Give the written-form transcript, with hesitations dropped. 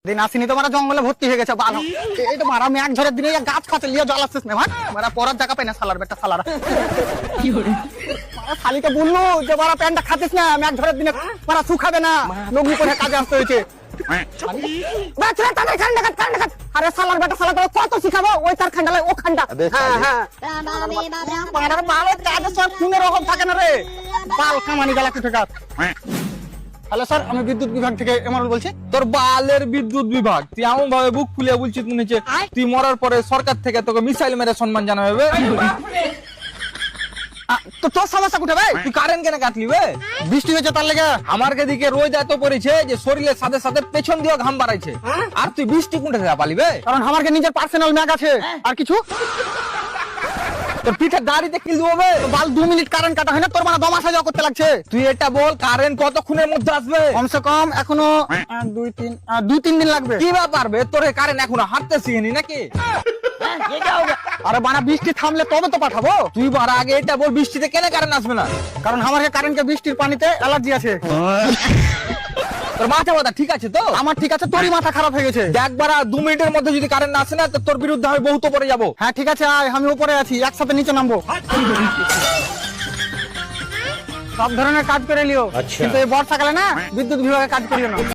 দিন আসিনি তো মারা জঙ্গলে ভর্তি হয়ে গেছে ভালো এইটা মারা মেঘ ঝড়ের দিনে গাছ ফাতে লিয়ে জল আসছিস না ভাই মারা পরার জায়গা পাই না শালার বেটা শালারা কি করে মারা শালিকে বললো যে মারা প্যান্টটা খাতিস না মেঘ ঝড়ের দিনে মারা শুকাবে না লগ্নি করে কাজে আসতে হয়েছে আরে শালার বেটা শালা তোর কত শিখাবো ওই তার খান্ডালে ও খান্ডা হ্যাঁ হ্যাঁ মারার বালের কাজে সব কোন রকম থাকে না রে বাল কামানি গেলা কুঠে গাছ। হ্যালো স্যার, আমি বিদ্যুৎ বিভাগ থেকে এমআরএল বলছি। তোর বালের বিদ্যুৎ বিভাগ, তুই এমন ভাবে বুক ফুলিয়ে বলছিস মনে হচ্ছে তুই মরার পরে সরকার থেকে তোকে মিসাইল মেরে সম্মান জানাবে। তো তোর সমস্যা কোথায় ভাই? তুই কারেন্ট কেন কাটলি বে? বৃষ্টি হয়েছে তার লেগে। আমার দিকে রোদ এত পড়েছে যে শরীরের সাথে সাথে পেছন দিয়ে ঘাম বাড়াইছে, আর তুই বৃষ্টি কোনটা থেকে পালিবে? কারণ আমার নিজের পার্সোনাল ম্যাগ আছে। আর কিছু তোর পিঠে গাড়িতে কিল দেবো বাল 2 মিনিট কারেন্ট কাটা হয় না, তোর মানে দমা সাজা করতে লাগছে। তুই এটা বল কারেন্ট কতক্ষণের মধ্যে আসবে? কমসে কম এখনো 2-3 দিন লাগবে। কি ব্যাপার বে, তোর কারেন্ট এখনো হাঁটতে শিখিনি নাকি? আরে বানা বৃষ্টি থামলে তবে তো পাঠাবো। তুই বারা আগে এটা বল বৃষ্টিতে কেন কারেন্ট আসবে না? কারণ আমার কারেন্টকে বৃষ্টির পানিতে অ্যালার্জি আছে। তোর মাথা ব্যথা ঠিক আছে তো? আমার ঠিক আছে, তোরই মাথা খারাপ হয়ে গেছে। একবার 2 মিনিটের মধ্যে যদি কারেন্ট আসে না তো তোর বিরুদ্ধে আমি বহুত উপরে যাবো। হ্যাঁ ঠিক আছে, আয়, আমি উপরে আছি, একসাথে নিচে নামবো। সব ধরনের কাজ করে লিও, কিন্তু এই বর্ষাকালে না বিদ্যুৎ বিভাগে কাজ করিও না।